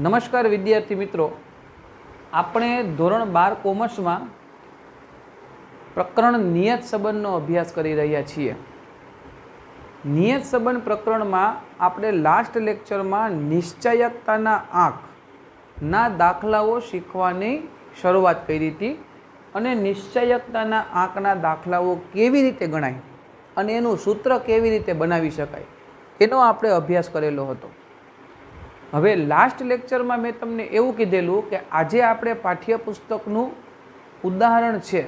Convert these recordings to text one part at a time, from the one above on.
નમસ્કાર વિદ્યાર્થી મિત્રો, આપણે ધોરણ 12 કોમર્સમાં પ્રકરણ નિયત સંબંધનો અભ્યાસ કરી રહ્યા છીએ. નિયત સંબંધ પ્રકરણમાં આપણે લાસ્ટ લેક્ચરમાં નિશ્ચયકતાના આંકના દાખલાઓ શીખવાની શરૂઆત કરી હતી અને નિશ્ચયકતાના આંકના દાખલાઓ કેવી રીતે ગણાય અને એનું સૂત્ર કેવી રીતે બનાવી શકાય એનો આપણે અભ્યાસ કરેલો હતો. હવે લાસ્ટ લેક્ચરમાં મેં તમને એવું કીધેલું કે આજે આપણે પાઠ્યપુસ્તકનું ઉદાહરણ છે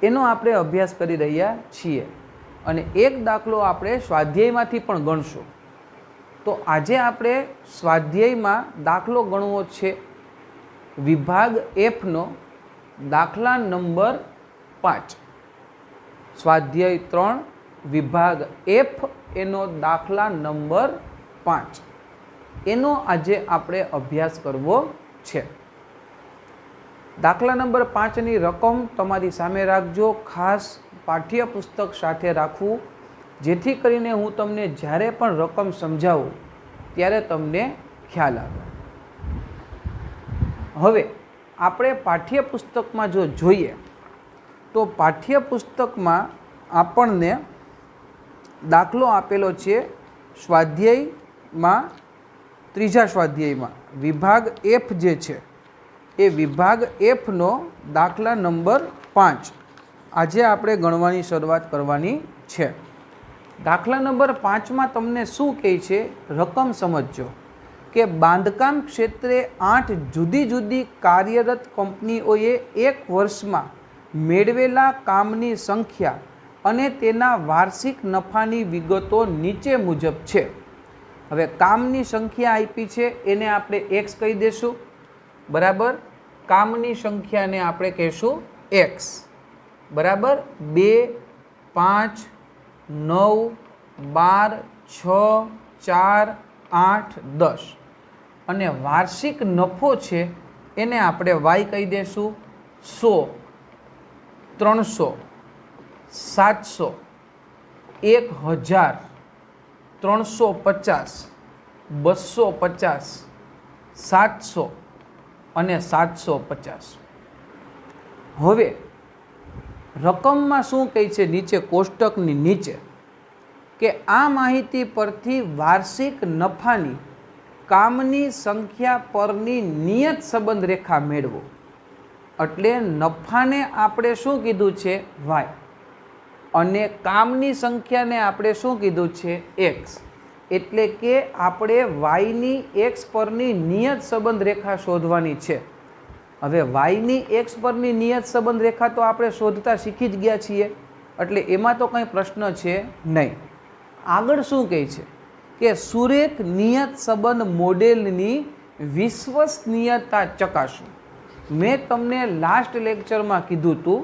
એનો આપણે અભ્યાસ કરી રહ્યા છીએ અને એક દાખલો આપણે સ્વાધ્યાયમાંથી પણ ગણશું. તો આજે આપણે સ્વાધ્યાયમાં દાખલો ગણવો છે વિભાગ એફનો દાખલા નંબર 5. સ્વાધ્યાય 3 વિભાગ એફ એનો દાખલા નંબર 5 એનો આજે આપણે અભ્યાસ કરવો છે. દાખલા નંબર 5ની રકમ તમારી સામે રાખજો. ખાસ પાઠ્યપુસ્તક સાથે રાખવું જેથી કરીને હું તમને જ્યારે પણ રકમ સમજાવું ત્યારે તમને ખ્યાલ આવે. હવે આપણે પાઠ્યપુસ્તકમાં જો જોઈએ તો પાઠ્યપુસ્તકમાં આપણને દાખલો આપેલો છે સ્વાધ્યાયમાં, ત્રીજા સ્વાધ્યાયમાં વિભાગ એફ જે છે એ વિભાગ એફનો દાખલા નંબર 5 આજે આપણે ગણવાની શરૂઆત કરવાની છે. દાખલા નંબર 5માં તમને શું કહે છે રકમ સમજજો કે બાંધકામ ક્ષેત્રે 8 જુદી જુદી કાર્યરત કંપનીઓએ એક વર્ષમાં મેળવેલા કામની સંખ્યા અને તેના વાર્ષિક નફાની વિગતો નીચે મુજબ છે. હવે કામની સંખ્યા આપી છે એને આપણે એક્સ કહી દઈશું, બરાબર. કામની સંખ્યાને આપણે કહીશું એક્સ, બરાબર. 2, 5, 9, 12, 6, 4, 8, 10 અને વાર્ષિક નફો છે એને આપણે વાય કહી દઈશું. 100, 300, 700, 1000, 350, 250, 700 અને 750. હવે રકમમાં શું કહે છે નીચે કોષ્ટકની નીચે કે આ માહિતી પરથી વાર્ષિક નફાની કામની સંખ્યા પરની નિયત સંબંધ રેખા મેળવો. એટલે નફાને આપણે શું કીધું છે વાય અને કામની સંખ્યાને આપણે શું કીધું છે એક્સ. એટલે કે આપણે વાયની એક્સ પરની નિયત સંબંધ રેખા શોધવાની છે. હવે વાયની એક્સ પરની નિયત સંબંધ રેખા તો આપણે શોધતા શીખી જ ગયા છીએ એટલે એમાં તો કંઈ પ્રશ્ન છે નહીં. આગળ શું કહે છે કે સુરેખ નિયત સંબંધ મોડેલની વિશ્વસનીયતા ચકાસો. મેં તમને લાસ્ટ લેક્ચરમાં કીધું હતું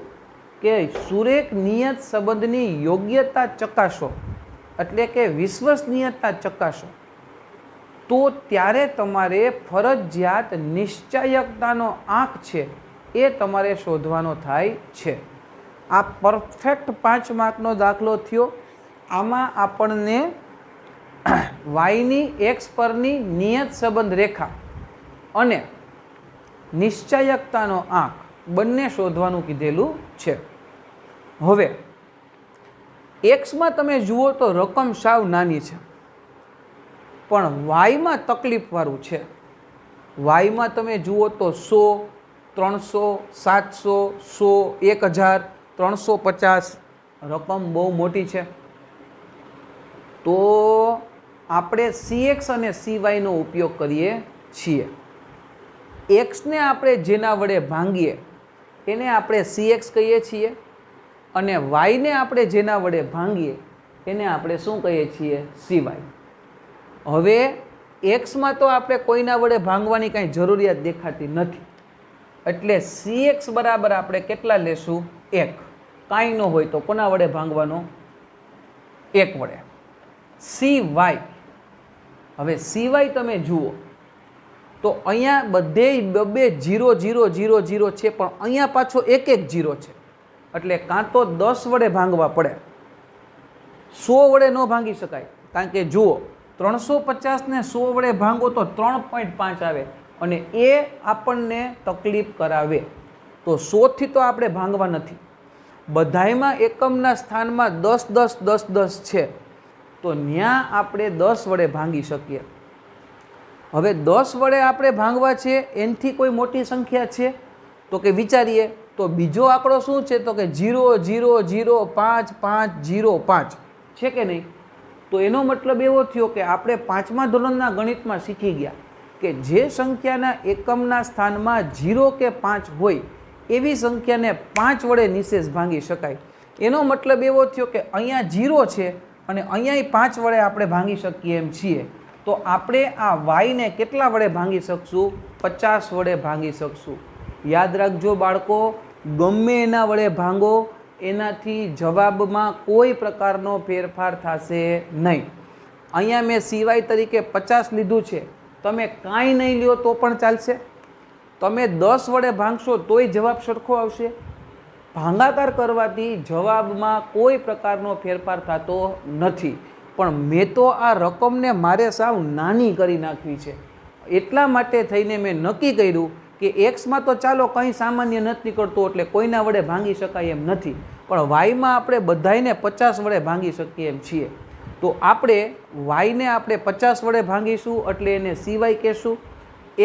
કે સુરેખ નિયત સંબંધની યોગ્યતા ચકાસો એટલે કે વિશ્વસનીયતા ચકાસો તો ત્યારે તમારે ફરજિયાત નિશ્ચયકતાનો આંક છે એ તમારે શોધવાનો થાય છે. આ પરફેક્ટ 5 માર્કનો દાખલો થયો. આમાં આપણને વાયની એક્સ પરની નિયત સંબંધ રેખા અને નિશ્ચયકતાનો આંક બંને શોધવાનું કીધેલું છે. હવે એક્સમાં તમે જુઓ તો રકમ સાવ નાની છે પણ વાયમાં તકલીફવાળું છે. વાયમાં તમે જુઓ તો 100, 300, 700, 100, 1000, 350 રકમ બહુ મોટી છે. તો આપણે CX અને CYનો ઉપયોગ કરીએ છીએ. એક્સને આપણે જેના વડે ભાંગીએ એને આપણે CX કહીએ છીએ અને વાયને આપણે જેના વડે ભાંગીએ એને આપણે શું કહીએ છીએ CY. હવે એક્સમાં તો આપણે કોઈના વડે ભાંગવાની કાંઈ જરૂરિયાત દેખાતી નથી એટલે CX બરાબર આપણે કેટલા લેશું 1. કાંઈ ન હોય તો કોના વડે ભાંગવાનો 1 વડે. CY, હવે CY તમે જુઓ તો અહીંયા બધે 0 0 0 0 છે પણ અહીંયા પાછો 1 1 0 છે એટલે કાં તો 10 વડે ભાંગવા પડે, 100 વડે ન ભાંગી શકાય. કારણ કે જુઓ 350 ને 100 વડે ભાંગો તો 3.5 આવે અને એ આપણને તકલીફ કરાવે. તો 100 થી તો આપણે ભાંગવા નથી. બધાયમાં એકમના સ્થાનમાં 10 10 10 10 છે, તો ત્યાં આપણે 10 વડે ભાંગી શકીએ. હવે 10 વડે આપણે ભાંગવા છે, એનાથી કોઈ મોટી સંખ્યા છે તો કે વિચારીએ. તો બીજો આંકડો શું છે તો કે 0 0 0 5 5 0 5 છે કે નહીં. તો એનો મતલબ એવો થયો કે આપણે 5મા ધોરણના ગણિતમાં શીખી ગયા કે જે સંખ્યાના એકમના સ્થાનમાં 0 કે 5 હોય એવી સંખ્યાને 5 વડે નિશેષ ભાંગી શકાય. એનો મતલબ એવો થયો કે અહીંયા 0 છે અને અહીંયા 5 વડે આપણે ભાંગી શકીએ એમ છીએ. તો આપણે આ વાયને કેટલા વડે ભાંગી શકશું? 50 વડે ભાંગી શકશું. યાદ રાખજો બાળકો, ગમે એના વડે ભાંગો, એનાથી જવાબમાં કોઈ પ્રકારનો ફેરફાર થશે નહીં. અહીંયા મેં સિવાય તરીકે 50 લીધું છે, તમે કાંઈ નહીં લ્યો તો પણ ચાલશે. તમે 10 વડે ભાંગશો તોય જવાબ સરખો આવશે. ભાંગાકાર કરવાથી જવાબમાં કોઈ પ્રકારનો ફેરફાર થતો નથી. પણ મેં તો આ રકમને મારે સાવ નાની કરી નાખવી છે, એટલા માટે થઈને મેં નક્કી કર્યું કે એક્સમાં તો ચાલો કંઈ સામાન્ય નથી નીકળતું એટલે કોઈના વડે ભાંગી શકાય એમ નથી, પણ વાયમાં આપણે બધાને 50 વડે ભાંગી શકીએ એમ છીએ. તો આપણે વાયને આપણે 50 વડે ભાંગીશું એટલે એને CY કહેશું.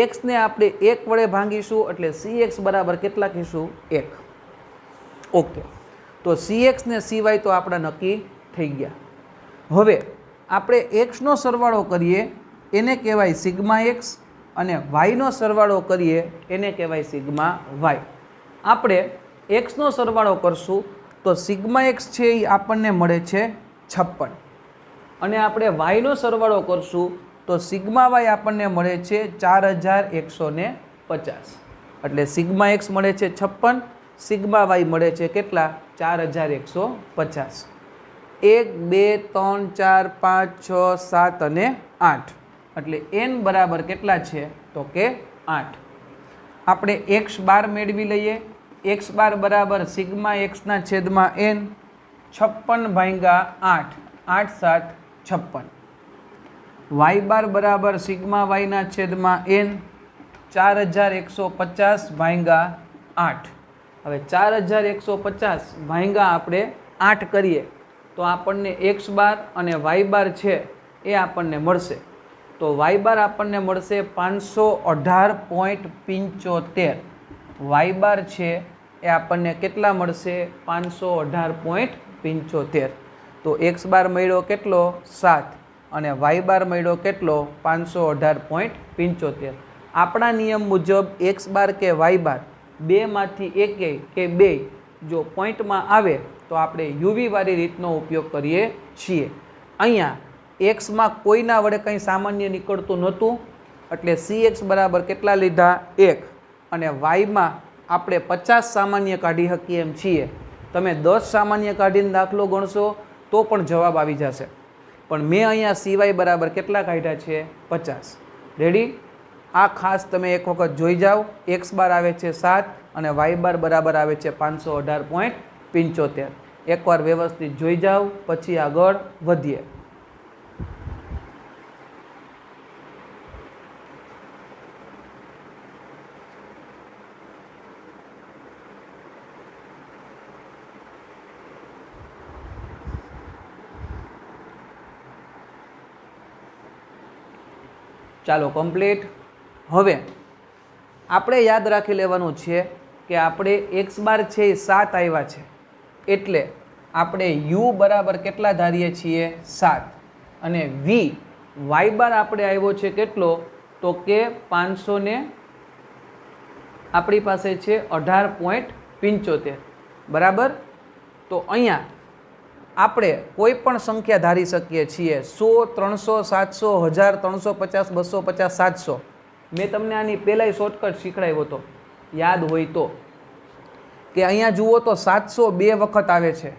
એક્સને આપણે 1 વડે ભાંગીશું એટલે CX બરાબર કેટલા કહીશું? 1. ઓકે, તો CX ને CY તો આપણા નક્કી થઈ ગયા. હવે આપણે એક્સનો સરવાળો કરીએ એને કહેવાય સિગ્મા એક્સ અને વાયનો સરવાળો કરીએ એને કહેવાય સિગ્મા વાય. આપણે એક્સનો સરવાળો કરશું તો સિગ્મા એક્સ છે એ આપણને મળે છે 56 અને આપણે વાયનો સરવાળો કરશું તો સિગ્મા વાય આપણને મળે છે 4150. એટલે સિગ્મા એક્સ મળે છે 56, સિગ્મા વાય મળે છે કેટલા? 4150. 1 2 3 4 5 6 7 અને 8 એટલે n બરાબર કેટલા છે તો કે 8. આપણે x બાર મેળવી લઈએ. x બાર બરાબર સિગ્મા એક્સના છેદમાં n, 56 ભાગ્યા 8, 8 7 56. y બાર બરાબર સિગ્મા વાયના છેદમાં n, 4150 ભાગ્યા 8. હવે 4150 ભાગ્યા આપણે 8 કરીએ તો આપણને x બાર અને y બાર છે એ આપણને મળશે. તો y બાર આપણને મળશે 518.75. y બાર છે એ આપણને કેટલા મળશે? 518.75. તો x બાર મળ્યો કેટલો? 7 અને y બાર મળ્યો કેટલો? 518.75. આપણા નિયમ મુજબ x બાર કે y બાર બેમાંથી એકે કે બે જો પોઈન્ટમાં આવે તો આપણે યુવી વાળી રીતનો ઉપયોગ કરીએ છીએ. અહીંયા એક્સમાં કોઈના વડે કંઈ સામાન્ય નીકળતું નહોતું એટલે CX બરાબર કેટલા લીધા? 1 અને વાયમાં આપણે 50 સામાન્ય કાઢી શકીએ એમ છીએ. તમે 10 સામાન્ય કાઢીને દાખલો ગણશો તો પણ જવાબ આવી જશે, પણ મેં અહીંયા CY બરાબર કેટલા કાઢ્યા છે? 50. રેડી? આ ખાસ તમે એક વખત જોઈ જાઓ. x બાર આવે છે 7 અને y બાર બરાબર આવે છે 518.75. એકવાર વ્યવસ્થિત જોઈ જાઓ પછી આગળ વધીએ. ચાલો કમ્પ્લીટ. હવે આપણે યાદ રાખી લેવાનું છે કે આપણે x બાર છે એ 7 આવ્યા છે એટલે આપણે u બરાબર કેટલા ધારીએ છીએ? 7 અને v y બાર આપણે આવ્યો છે કેટલો તો કે 500 ને આપણી પાસે છે 18.75 બરાબર. તો અહીંયા આપણે કોઈ પણ સંખ્યા ધારી શકીએ છીએ. 100 300 700 1000 350 250 700. મેં તમને આની પહેલાંય શોર્ટકટ શીખડાવ્યો હતો, યાદ હોય તો, કે અહીંયા જુઓ તો 700 બે વખત આવે છે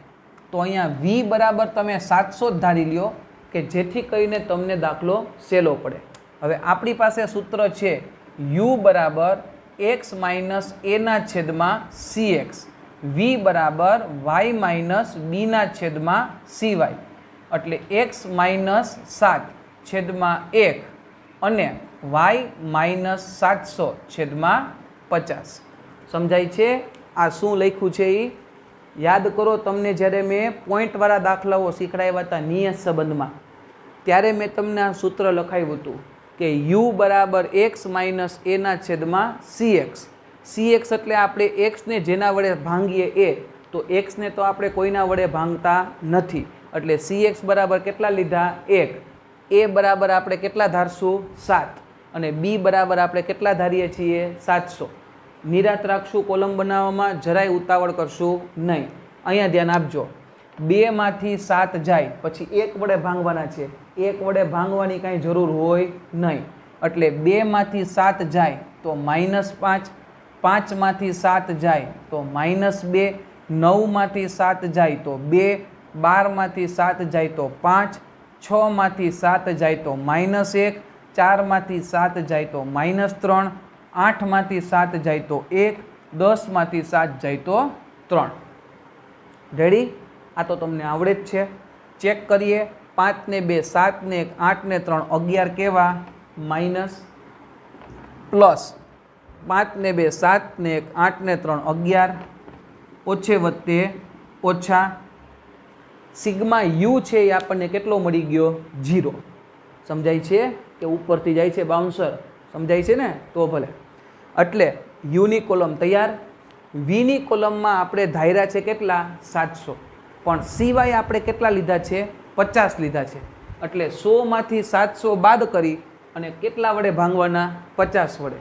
તો અહીંયા v બરાબર તમે 700 જ ધારી લ્યો કે જેથી કરીને તમને દાખલો સહેલો પડે. હવે આપણી પાસે સૂત્ર છે u બરાબર x માઇનસ a ના છેદમાં cx, v બરાબર y માઇનસ b ના છેદમાં cy. એટલે x માઇનસ 7 છેદમાં 1 અને y માઇનસ 700 છેદમાં 50. સમજાય છે? આ શું લખ્યું છે એ યાદ કરો. તમને જ્યારે મેં પોઈન્ટવાળા દાખલાઓ શીખડાવ્યા હતા નિયત સંબંધમાં, ત્યારે મેં તમને આ સૂત્ર લખાવ્યું હતું કે u બરાબર x માઇનસ એના છેદમાં cx. cx એટલે આપણે એક્સને જેના વડે ભાંગીએ એ, તો એક્સને તો આપણે કોઈના વડે ભાંગતા નથી, એટલે cx બરાબર કેટલા લીધા? 1. a બરાબર આપણે કેટલા ધારશું? 7. અને b બરાબર આપણે કેટલા ધારીએ છીએ? 700. નિરાત રાખશું કોલમ બનાવવામાં, જરાય ઉતાવળ કરશું નહીં. અહીંયા ધ્યાન આપજો, 2 માંથી 7 જાય પછી 1 વડે ભાંગવાના છે. 1 વડે ભાંગવાની કાંઈ જરૂર હોય નહીં, એટલે 2 માંથી 7 જાય તો -5, 5 માંથી 7 જાય તો -2, 9 માંથી 7 જાય તો 2, 12 માંથી 7 જાય તો 5, 6 માંથી 7 જાય તો -1, 4 માંથી 7 જાય તો -3, 8 માંથી 7 જાય તો 1, 10 માંથી 7 જાય તો 3. રેડી? આ તો તમને આવડે જ છે. ચેક કરીએ. 5 ને 2 7 ને 1 8 ને 3 11 કેવા? માઇનસ. પ્લસ 5 ને 2 7 ને 1 8 ને 3 11, ઓછે વત્તે ઓછા. સિગ્મા યુ છે એ આપણને કેટલો મળી ગયો? 0. સમજાય છે કે ઉપરથી જાય છે બાઉન્સર? સમજાય છે ને? તો ભલે. એટલે યુની કોલમ તૈયાર. વીની કોલમમાં આપણે ધાર્યા છે કેટલા? 700. પણ સિવાય આપણે કેટલા લીધા છે? 50 લીધા છે. એટલે 100 માંથી 700 બાદ કરી અને કેટલા વડે ભાંગવાના? 50 વડે.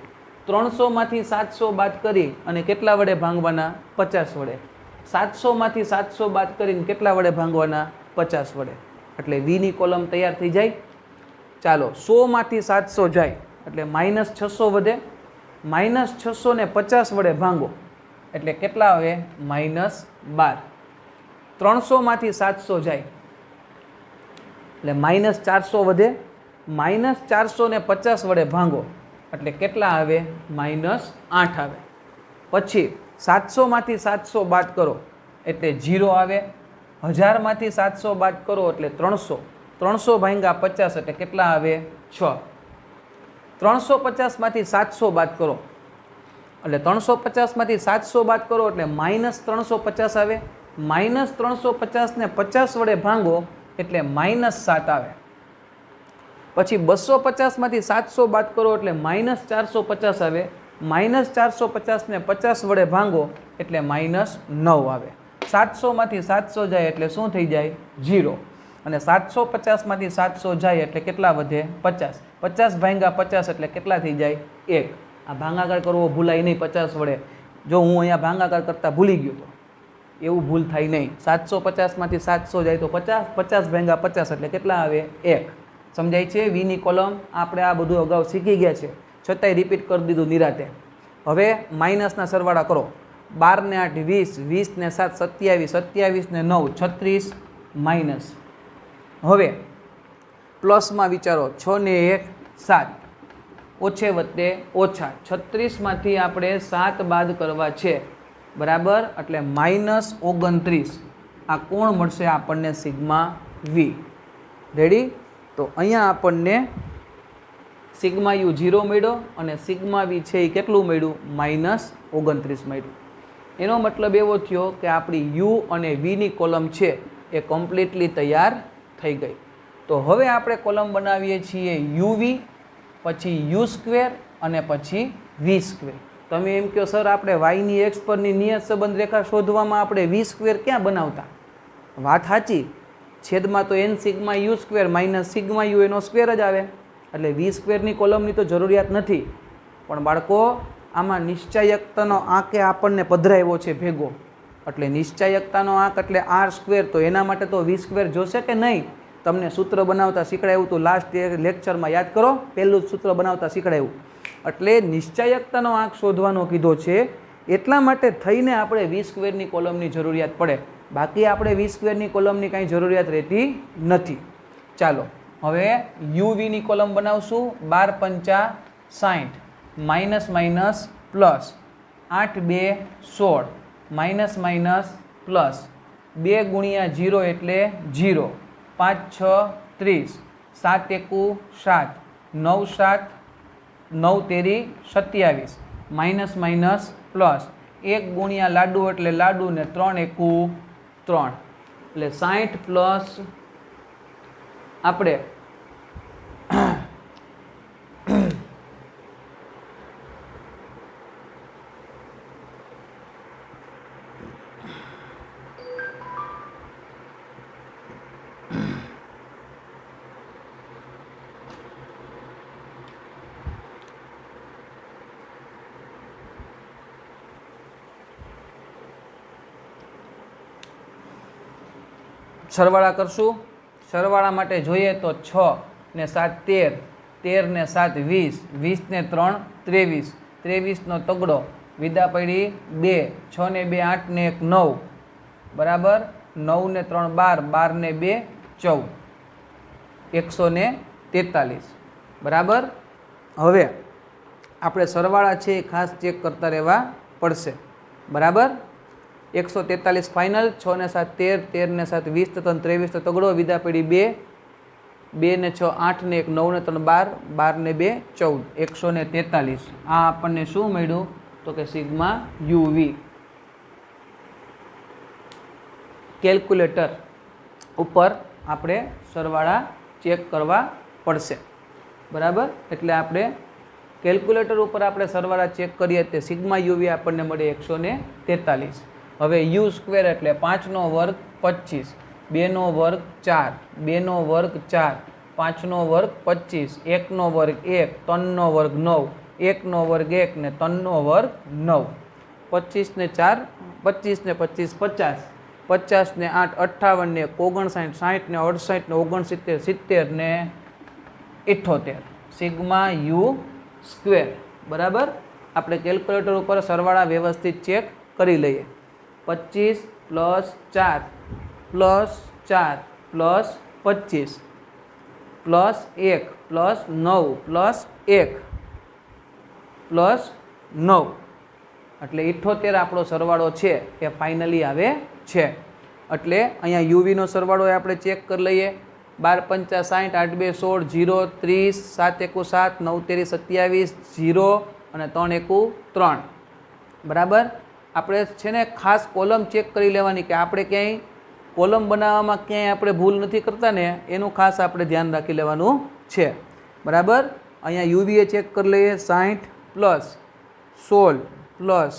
300 માંથી 700 બાદ કરી અને કેટલા વડે ભાંગવાના? 50 વડે. 700 માંથી 700 બાદ કરીને કેટલા વડે ભાંગવાના? 50 વડે. એટલે વીની કોલમ તૈયાર થઈ જાય. ચાલો, 100 માંથી 700 જાય એટલે -600 વધે. -600 ને 50 વડે ભાંગો એટલે કેટલા આવે? -12. 300 માંથી 700 જાય એટલે -400 વધે. -400 ને 50 વડે ભાંગો એટલે કેટલા આવે? -8 આવે. પછી 700 માંથી 700 બાદ કરો એટલે 0 આવે. 1000 માંથી 700 બાદ કરો એટલે 300. 300 ભાંગ્યા 50 એટલે કેટલા આવે? 6. 350 માંથી 700 બાદ કરો એટલે 350 માંથી 700 બાદ કરો એટલે -350 આવે. -350 ને 50 વડે ભાંગો એટલે -7 આવે. પછી 250 માંથી 700 બાદ કરો એટલે -450 આવે. -450 ને 50 વડે ભાંગો એટલે -9 આવે. 700 માંથી 700 જાય એટલે શું થઈ જાય? 0. અને 750 માંથી 700 જાય એટલે કેટલા વધે? 50. 50 ભાંગ્યા 50 એટલે કેટલા થઈ જાય? 1. આ ભાગાકાર કરવો ભૂલાય નહીં 50 વડે. જો હું અહીંયા ભાગાકાર કરતા ભૂલી ગયો તો એવું ભૂલ થાય નહીં. 750 માંથી 700 જાય તો 50. 50 ભાંગ્યા 50 એટલે કેટલા આવે? 1. સમજાય છે? વીની કોલમ આપણે આ બધું અગાઉ શીખી ગયા છે, છતાંય રિપીટ કરી દીધું નિરાતે. હવે માઇનસના સરવાળા કરો. 12 ને 8 20, 20 ને 7 27, 27 ને 9 36 માઇનસ. હવે પ્લસમાં વિચારો. 6 ને 1 7, ઓછે વત્તે ઓછા. 36 માંથી આપણે 7 બાદ કરવા છે, બરાબર? એટલે -29. આ કોણ મળશે આપણને? સિગ્મા વી. રેડી? તો અહીંયા આપણને સિગ્મા યુ 0 મળ્યો અને સિગ્મા વી છે એ કેટલું મળ્યું? -29 મળ્યું. એનો મતલબ એવો થયો કે આપણી યુ અને વીની કોલમ છે એ કમ્પ્લીટલી તૈયાર થઈ ગઈ. તો હવે આપણે કોલમ બનાવીએ છીએ યુવી, પછી યુ સ્ક્વેર અને પછી વી સ્ક્વેર. તમે એમ કહો સર આપણે વાયની એક્સ પરની નિયત સંબંધ રેખા શોધવામાં આપણે વી સ્ક્વેર ક્યાં બનાવતા? વાત સાચી. છેદમાં તો n sigma U square minus sigma U એનો સ્ક્વેર જ આવે, એટલે વી સ્ક્વેરની કોલમની તો જરૂરિયાત નથી. પણ બાળકો આમાં નિશ્ચાયકતાનો આંકે આપણને પધરાવ્યો છે ભેગો, એટલે નિશ્ચાયકતાનો આંક એટલે આર સ્ક્વેર, તો એના માટે તો વી સ્ક્વેર જોશે કે નહીં? તમને સૂત્ર બનાવતા શીખડાવ્યું તો લાસ્ટ લેક્ચરમાં યાદ કરો, પહેલું જ સૂત્ર બનાવતા શીખડાવ્યું. એટલે નિશ્ચાયકતાનો આંક શોધવાનો કીધો છે, એટલા માટે થઈને આપણે વી સ્ક્વેરની કોલમની જરૂરિયાત પડે. બાકી આપણે વી સ્ક્વેરની કોલમની કાંઈ જરૂરિયાત રહેતી નથી. ચાલો હવે યુવીની કોલમ બનાવશું. 12 પંચા 60, minus minus plus, 8 2 16, minus minus plus, 2 ગુણ્યા 0 એટલે 0, 5 6 30, 7 एकू 7, 9 7, 9 तेरी 27, माइनस माइनस प्लस 1 गुणिया लाडू एटले लाडू ने 3 एकू 3 એટલે 60 પ્લસ આપણે સરવાળા કરશું. સરવાળા માટે જોઈએ તો 6 ને 7 13, 13 ને 7 20, 20 ને 3 23, 23 નો તગડો વિદા પડી 2, 6 ને 2 8 ને 1 9, બરાબર 9 ને 3 12, 12 ને 2 14, 143, બરાબર. હવે આપણે સરવાળા છે એ ખાસ ચેક કરતા રહેવા પડશે, બરાબર. 143 ફાઇનલ, 6 ને 7 13, 13 ને 7 20, 23 તો તગડો વિદા પડી 2, 2 ને 6 8 ને 1 9 ને 3 12, 12 ને 2 14, 143. આ આપણને શું મળ્યું તો કે સિગ્મા યુવી. કેલ્ક્યુલેટર ઉપર આપણે સરવાળા ચેક કરવા પડશે, બરાબર. એટલે આપણે કેલ્ક્યુલેટર ઉપર આપણે સરવાળા ચેક કરીએ તે સિગ્મા યુવી આપણને મળે 143. હવે યુ સ્ક્વેર એટલે 5નો વર્ગ 25, 2નો વર્ગ 4, 2નો વર્ગ 4, 5નો વર્ગ 25, 1નો વર્ગ 1, 3નો વર્ગ 9, 1નો વર્ગ 1 ને 3નો વર્ગ 9, 25 ને 4 25 ને 25 50, 50 ને 8 58 ને 59 60 ને 68 ને 69 70 ને 78 સિગ્મા યુ સ્ક્વેર, બરાબર. આપણે કેલ્ક્યુલેટર ઉપર સરવાળા વ્યવસ્થિત ચેક કરી લઈએ. 25 plus 4 plus 4 plus 25 plus 1 plus 9 plus 1 plus 9 એટલે 78 આપણો સરવાળો છે એ ફાઇનલી આવે છે. એટલે અહીંયા યુવીનો સરવાળો આપણે ચેક કરી લઈએ. 12 5 60, 8 2 16, 0 30, 7 એકુ 7, 9 તેરી 27, 0 અને 3 એકુ 3, બરાબર. આપણે છે ને ખાસ કોલમ ચેક કરી લેવાની કે આપણે ક્યાંય કોલમ બનાવવામાં ક્યાંય આપણે ભૂલ નથી કરતા ને એનું ખાસ આપણે ધ્યાન રાખી લેવાનું છે, બરાબર. અહીંયા યુવીએ ચેક કરી લઈએ. 60 plus 16 plus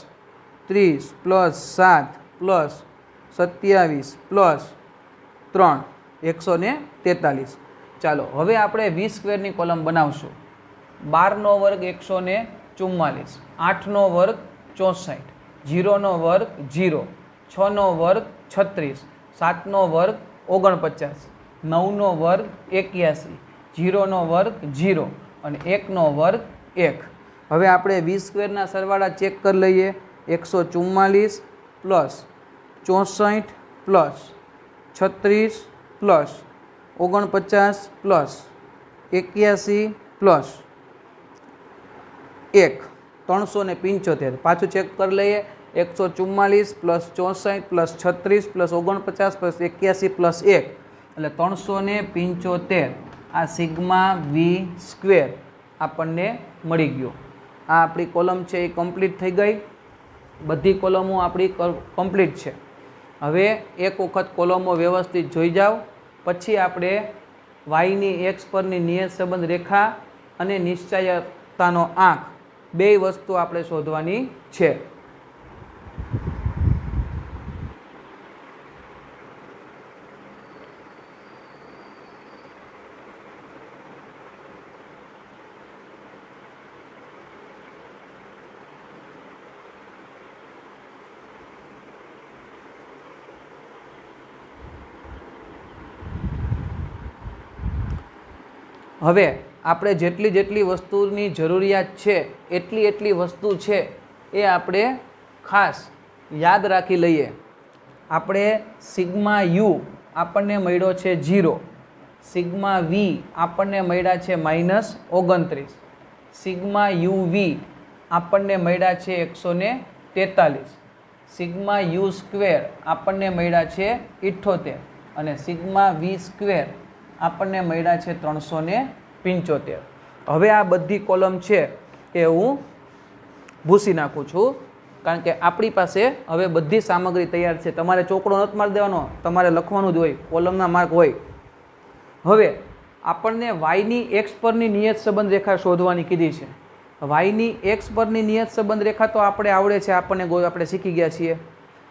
30 plus 7 plus 27 plus 3 143. ચાલો હવે આપણે 20 સ્ક્વેરની કોલમ બનાવશું. 12નો વર્ગ 144, 8નો વર્ગ 64, 0નો વર્ગ 0, 6નો વર્ગ 36, 7નો વર્ગ 49, 9નો વર્ગ 81, 0નો વર્ગ 0 અને 1નો વર્ગ 1. હવે આપણે 20 સ્ક્વેરના સરવાળા ચેક કરી લઈએ. 144 plus 64 plus 36 plus 49 plus 81 plus 1 375. પાછું ચેક કરી લઈએ. 144 plus 64 plus 36 plus 49 plus 81 plus 1 એટલે 375. આ સિગ્મા વી સ્ક્વેર આપણને મળી ગયો. આ આપણી કોલમ છે એ કમ્પ્લીટ થઈ ગઈ. બધી કોલમો આપણી કમ્પ્લીટ છે. હવે એક વખત કોલમો વ્યવસ્થિત જોઈ જાઓ, પછી આપણે વાયની એક્સ પરની નિયત સંબંધ રેખા અને નિશ્ચયતાનો આંક બે વસ્તુ આપણે શોધવાની છે. હવે આપણે જેટલી જેટલી વસ્તુની જરૂરિયાત છે એટલી વસ્તુ છે એ આપણે ખાસ યાદ રાખી લઈએ. આપણે સિગ્મા યુ આપણને મળ્યો છે 0, સિગ્મા વી આપણને મળ્યા છે -29, સિગ્મા યુ વી આપણને મળ્યા છે 143, સિગ્મા યુ સ્ક્વેર આપણને મળ્યા છે 78 અને સિગ્મા વી સ્ક્વેર આપણને મળ્યા છે 375. હવે આ બધી કોલમ છે એ હું ભૂસી નાખું છું, કારણ કે આપણી પાસે હવે બધી સામગ્રી તૈયાર છે. તમારે ચોકડો નથી મારી દેવાનો, તમારે લખવાનું જ હોય, કોલમના માર્ક હોય. હવે આપણને વાયની એક્સ પરની નિયત સંબંધ રેખા શોધવાની કીધી છે. વાયની એક્સ પરની નિયત સંબંધ રેખા તો આપણે આવડે છે, આપણે શીખી ગયા છીએ.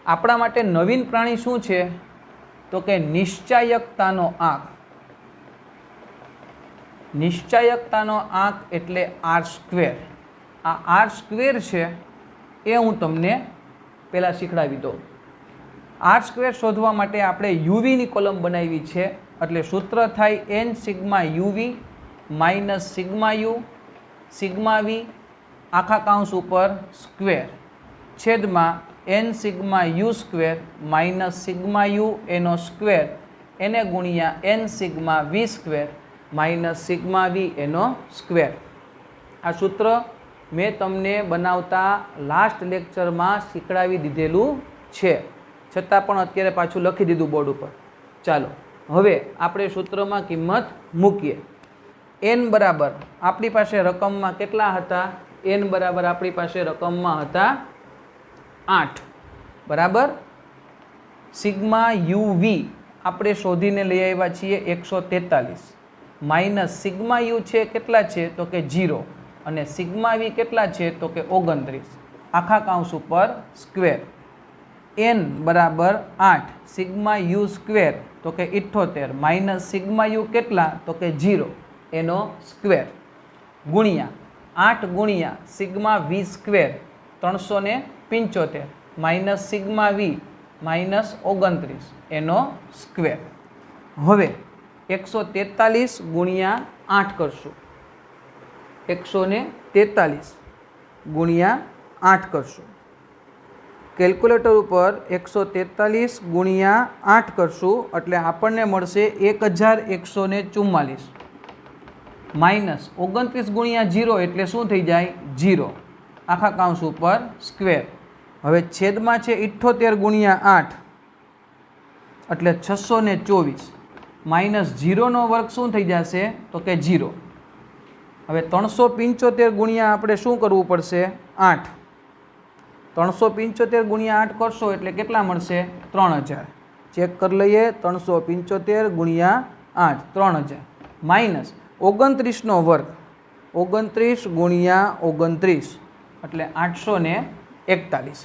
આપણા માટે નવીન પ્રાણી શું છે? તો કે નિશ્ચાયકતાનો આંક. નિશ્ચાયકતાનો આંક એટલે r². આ r² છે એ હું તમને પહેલાં શીખડાવી દઉં. r² શોધવા માટે આપણે યુવીની કોલમ બનાવી છે, એટલે સૂત્ર થાય n sigma U V minus sigma U sigma V આખા કાઉન્સ ઉપર સ્ક્વેર છેદમાં n sigma U square minus sigma U એનો સ્ક્વેર એને ગુણ્યા n sigma V square minus sigma V એનો સ્ક્વેર. આ સૂત્ર મેં તમને બનાવતા લાસ્ટ લેક્ચરમાં શીખડાવી દીધેલું છે, છતાં પણ અત્યારે પાછું લખી દીધું બોર્ડ ઉપર. ચાલો હવે આપણે સૂત્રમાં કિંમત મૂકીએ. n બરાબર આપણી પાસે રકમમાં કેટલા હતા? n બરાબર આપણી પાસે રકમમાં હતા 8 બરાબર. સિગ્મા યુ વી આપણે શોધીને લઈ આવ્યા છીએ 143 માઇનસ સિગ્મા યુ છે કેટલા છે? તો કે 0 અને સિગ્મા વી કેટલા છે? તો કે 29 આખા કાઉન્સ ઉપર સ્ક્વેર. n બરાબર 8 સિગ્મા યુ સ્ક્વેર તો કે 78 માઇનસ સિગ્મા યુ કેટલા? તો કે 0 એનો સ્ક્વેર ગુણ્યા 8 ગુણ્યા sigma V square 375 minus sigma વી માઇનસ 29 એનો સ્ક્વેર. હવે 143 ગુણ્યા 8 કરશું. 143 ગુણ્યા 8 કરશું. કેલ્ક્યુલેટર ઉપર 143 ગુણ્યા 8 કરશું એટલે આપણને મળશે 1144 માઇનસ 29 ગુણ્યા 0 એટલે શું થઈ જાય? 0 આખા કાઉન્સ ઉપર સ્ક્વેર. હવે છેદમાં છે 78 ગુણ્યા 8 એટલે 624 માઇનસ 0નો વર્ગ શું થઈ જશે? તો કે 0. હવે 375 ગુણ્યા આપણે શું કરવું પડશે? 8. 375 ગુણ્યા 8 કરશો એટલે કેટલા મળશે? 3000. ચેક કરી લઈએ. 375 ગુણ્યા 8 3000 માઇનસ 29નો વર્ગ 29 ગુણ્યા 29 એટલે 841.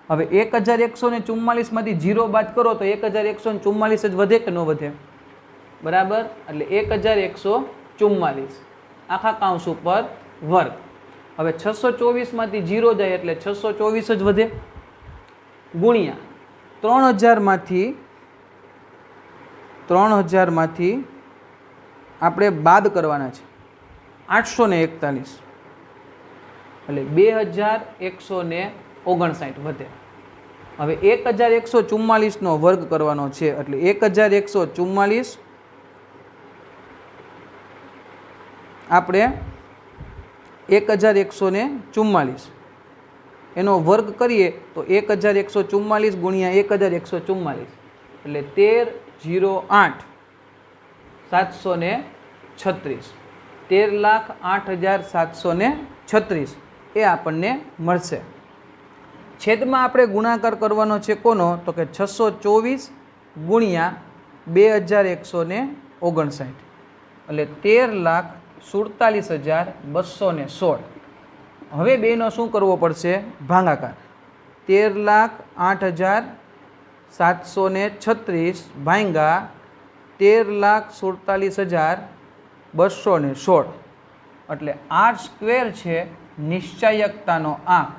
હવે 1144 માંથી 0 બાદ કરો તો 1144 જ વધે કે ન વધે? બરાબર, એટલે 1144 આખા કાઉન્સ ઉપર વર્ગ. હવે 624 માંથી 0 જાય એટલે 624 જ વધે ગુણ્યા 3000 માંથી આપણે બાદ કરવાના છે 841 એટલે 2159 વધે. હવે 1144નો વર્ગ કરવાનો છે એટલે 1144 આપણે 1144 એનો વર્ગ કરીએ તો 1144 ગુણ્યા 1144 એટલે 1308 736 13,08,736 એ આપણને મળશે. છેદમાં આપણે ગુણાકાર કરવાનો છે કોનો? તો કે 624 ગુણ્યા 2159 એટલે 13,47,216. હવે બેનો શું કરવો પડશે? ભાગાકાર. 13,08,736 ભાગ્યા 13,47,216 એટલે r² છે નિશ્ચાયકતાનો આંક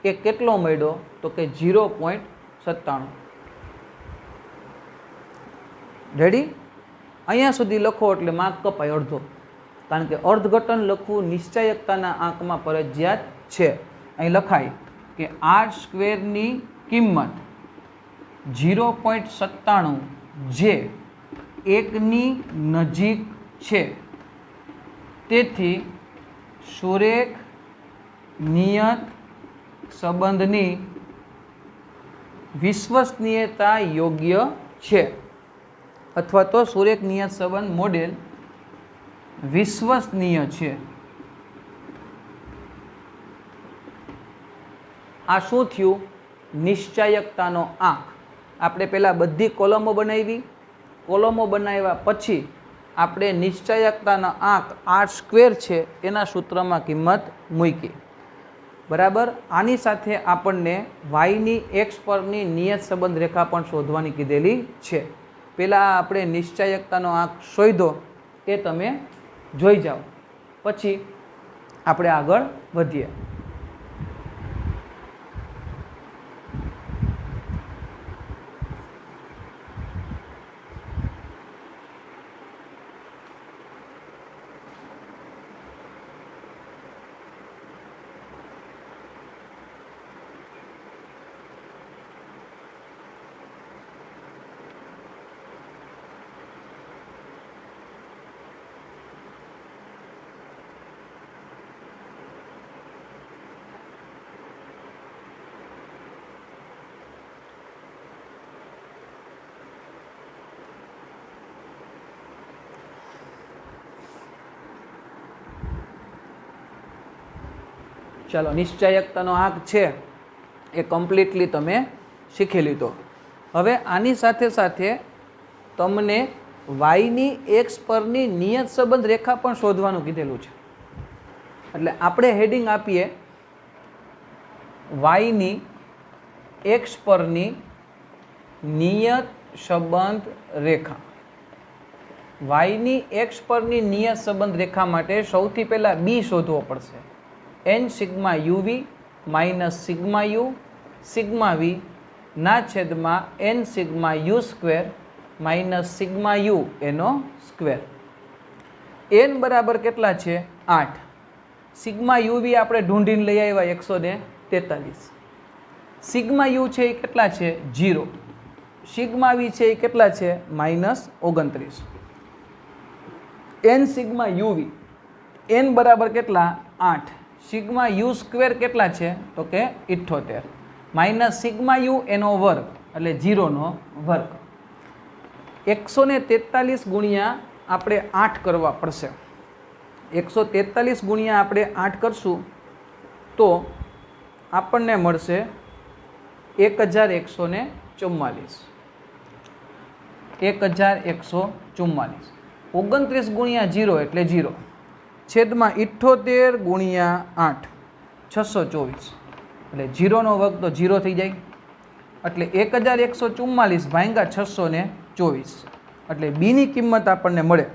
એ કેટલો મળ્યો? તો કે 0.97. રેડી? અહીંયા સુધી લખો એટલે માર્ક કપાય અડધો, કારણ કે અર્થઘટન લખવું નિશ્ચાયકતાના આંકમાં ફરજિયાત છે. અહીં લખાય કે r² ની કિંમત 0.97 જે 1ની નજીક છે, તેથી સુરેખ નિયત સંબંધની વિશ્વસનીયતા યોગ્ય છે. અથવા તો સુરેખ નિયત સંબંધ મોડેલ વિશ્વસનીય છે। આ શું થયું? નિશ્ચાયકતાનો આંક। આપણે પહેલાં બધી કોલમો બનાવી, કોલમો બનાવ્યા પછી આપણે નિશ્ચાયકતાનો આંક r² છે એના સૂત્રમાં કિંમત મૂકી, બરાબર। આની સાથે આપણને y ની x પરની નિયત સંબંધ રેખા પણ શોધવાની કીધેલી છે। પહેલાં આપણે નિશ્ચાયકતાનો આંક શોધ્યો એ તમે જોઈ જાઓ, પછી આપણે આગળ વધીએ। ચાલો, નિશ્ચાયકતાનો આંક છે એ કમ્પ્લીટલી તમે શીખી લીધો। હવે આની સાથે સાથે તમને y ની x પરની નિયત સંબંધ રેખા પણ શોધવાનું કીધેલું છે। એટલે આપણે હેડિંગ આપીએ y ની x પરની નિયત સંબંધ રેખા। y ની x પરની નિયત સંબંધ રેખા માટે સૌથી પહેલા b શોધવો પડશે। n sigma uv minus sigma u sigma v ના છેદમાં n sigma u square minus sigma u એનો સ્ક્વેર। n બરાબર કેટલા છે? 8। સિગ્મા uv આપણે ઢૂંઢીને લઈ આવ્યા 143। સિગ્મા u છે એ કેટલા છે? 0। સિગ્મા v છે એ કેટલા છે? -29। n સિગ્મા uv n બરાબર કેટલા? 8। સિગ્મા યુ સ્ક્વેર કેટલા છે? તો કે 78 માઇનસ સિગ્મા યુ એનો વર્ગ એટલે 0નો વર્ગ। 143 ગુણ્યા આપણે 8 કરવા પડશે। 143 ગુણ્યા આપણે 8 કરશું તો આપણને મળશે 1144। 1144 29 ગુણ્યા 0 એટલે 0 છેદમાં 78 ગુણ્યા 8 624 એટલે 0નો વર્ગ તો 0 થઈ જાય એટલે 1144 ભાગ્યા 624 એટલે બીની કિંમત આપણને મળે।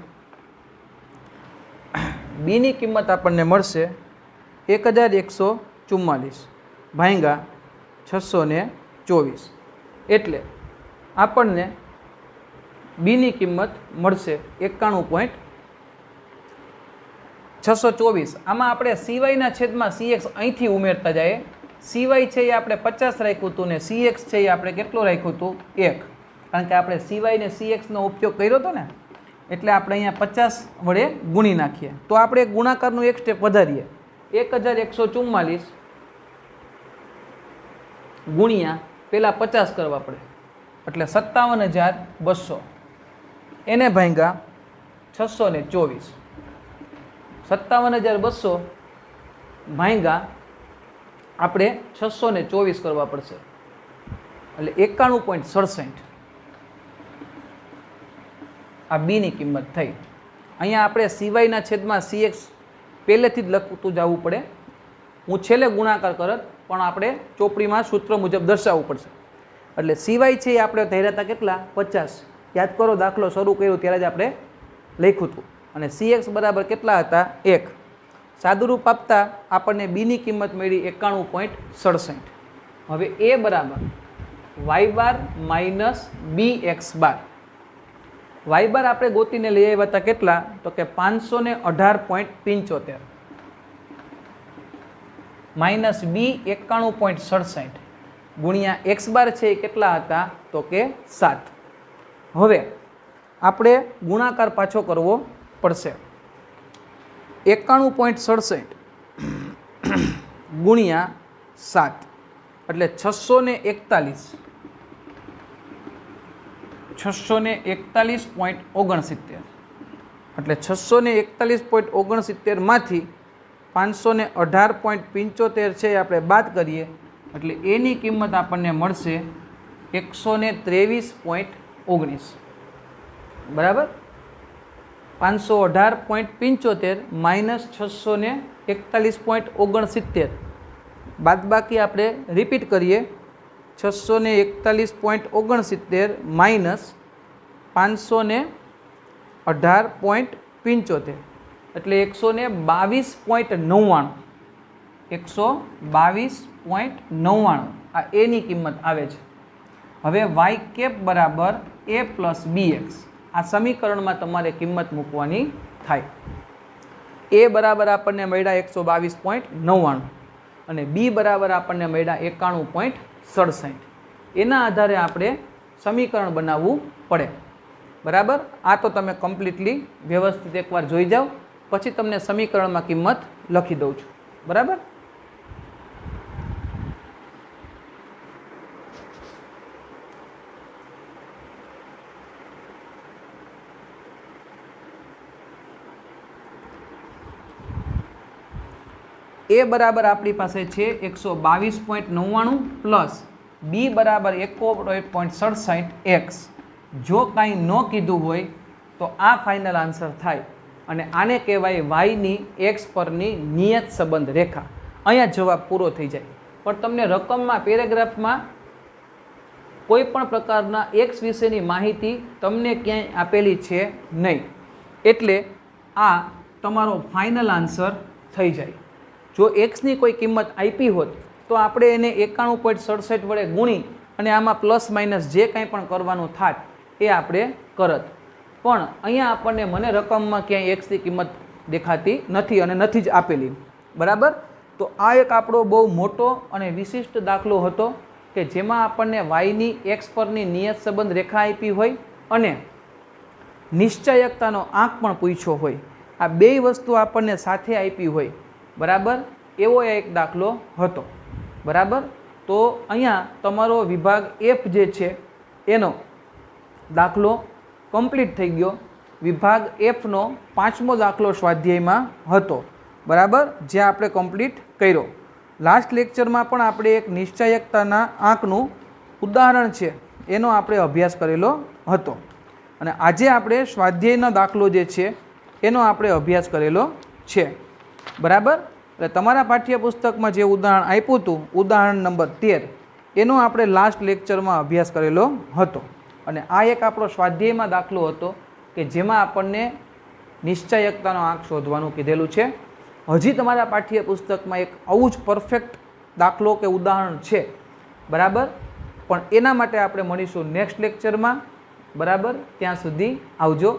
બીની કિંમત આપણને મળશે 1144 ભાગ્યા 624 એટલે આપણને બીની કિંમત મળશે 91.624। આમાં આપણે સીવાયના છેદમાં સીએક્સ અહીંથી ઉમેરતા જઈએ। સીવાય છે એ આપણે 50 રાખ્યું હતું ને સીએક્સ છે એ આપણે કેટલું રાખ્યું હતું? 1, કારણ કે આપણે સીવાય ને સીએક્સનો ઉપયોગ કર્યો હતો ને એટલે આપણે અહીંયા 50 વડે ગુણી નાખીએ તો આપણે ગુણાકારનું એક સ્ટેપ વધારીએ। 1144 ગુણ્યા પહેલાં 50 કરવા પડે એટલે 57,200 એને ભાગ્યા 624 57,200 ભાગ્યા આપણે 624 કરવા પડશે એટલે 91.67 આ બીની કિંમત થઈ। અહીંયા આપણે સીવાયના છેદમાં સીએક્સ પહેલેથી જ લખતું જવું પડે। હું છેલ્લે ગુણાકાર કરત પણ આપણે ચોપડીમાં સૂત્ર મુજબ દર્શાવવું પડશે। એટલે સીવાય છે એ આપણે ધાર્યા હતા કેટલા? 50। યાદ કરો, દાખલો શરૂ કર્યો ત્યારે જ આપણે લખ્યું હતું અને સીએક્સ બરાબર કેટલા હતા? 1। સાદુરૂપ આપતા આપણને બીની કિંમત મળી 91.67। હવે એ બરાબર વાય બાર માઇનસ બી એક્સ બાર। વાય બાર આપણે ગોતીને લઈ આવ્યા હતા કેટલા? તો કે 518.75 માઇનસ બી 91.67 ગુણ્યા એક્સ બાર છે એ કેટલા હતા? તો કે 7। હવે આપણે ગુણાકાર પાછો કરવો પડશે। 91.67 ગુણ્યા 7 એટલે 641 641.69 એટલે 641.69 માંથી 518.75 છે આપણે બાદ કરીએ એટલે એની કિંમત આપણને મળશે 123.19 બરાબર. 518.75 માઇનસ 641.69 બાદબાકી આપણે રિપીટ કરીએ 641.69 માઇનસ 518.75 એટલે 122.99 122.99 આ એની કિંમત આવે છે. હવે વાય કેપ બરાબર a પ્લસ bx આ સમીકરણમાં તમારે કિંમત મૂકવાની થાય. a બરાબર આપણને મળ્યા 122.99 અને b બરાબર આપણને મળ્યા 91.67. એના આધારે આપણે સમીકરણ બનાવવું પડે બરાબર. આ તો તમે કમ્પ્લીટલી વ્યવસ્થિત એકવાર જોઈ જાઓ પછી તમને સમીકરણમાં કિંમત લખી દઉં છું બરાબર. એ બરાબર આપણી પાસે છે 122.99 પ્લસ બી બરાબર 91.67 એક્સ. જો કાંઈ ન કીધું હોય તો આ ફાઇનલ આન્સર થાય અને આને કહેવાય વાયની એક્સ પરની નિયત સંબંધ રેખા. અહીંયા જવાબ પૂરો થઈ જાય. પણ તમને રકમમાં પેરેગ્રાફમાં કોઈ પણ પ્રકારના એક્સ વિશેની માહિતી તમને ક્યાંય આપેલી છે નહીં એટલે આ તમારો ફાઇનલ આન્સર થઈ જાય. જો એક્સની કોઈ કિંમત આપી હોત તો આપણે એને 91.67 વડે ગુણી અને આમાં પ્લસ માઇનસ જે કાંઈ પણ કરવાનું થાત એ આપણે કરત. પણ અહીંયા આપણને મને રકમમાં ક્યાંય એક્સની કિંમત દેખાતી નથી અને નથી જ આપેલી બરાબર. તો આ એક આપણો બહુ મોટો અને વિશિષ્ટ દાખલો હતો કે જેમાં આપણને વાયની એક્સ પરની નિયત સંબંધ રેખા આપી હોય અને નિશ્ચયકતાનો આંક પણ પૂછ્યો હોય. આ બે વસ્તુ આપણને સાથે આપી હોય બરાબર એવો એક દાખલો હતો બરાબર. તો અહીંયા તમારો વિભાગ એફ જે છે એનો દાખલો કમ્પ્લીટ થઈ ગયો. વિભાગ એફનો 5મો દાખલો સ્વાધ્યાયમાં હતો બરાબર જે આપણે કમ્પ્લીટ કર્યો. લાસ્ટ લેક્ચરમાં પણ આપણે એક નિશ્ચયકતાના આંકનું ઉદાહરણ છે એનો આપણે અભ્યાસ કરેલો હતો અને આજે આપણે સ્વાધ્યાયનો દાખલો જે છે એનો આપણે અભ્યાસ કરેલો છે બરાબર. એટલે તમારા પાઠ્યપુસ્તકમાં જે ઉદાહરણ આપ્યું હતું ઉદાહરણ નંબર 13 એનો આપણે લાસ્ટ લેક્ચરમાં અભ્યાસ કરેલો હતો અને આ એક આપણો સ્વાધ્યાયમાં દાખલો હતો કે જેમાં આપણને નિશ્ચયકતાનો આંક શોધવાનું કીધેલું છે. હજી તમારા પાઠ્યપુસ્તકમાં એક આવું જ પરફેક્ટ દાખલો કે ઉદાહરણ છે બરાબર. પણ એના માટે આપણે મળીશું નેક્સ્ટ લેક્ચરમાં બરાબર. ત્યાં સુધી આવજો.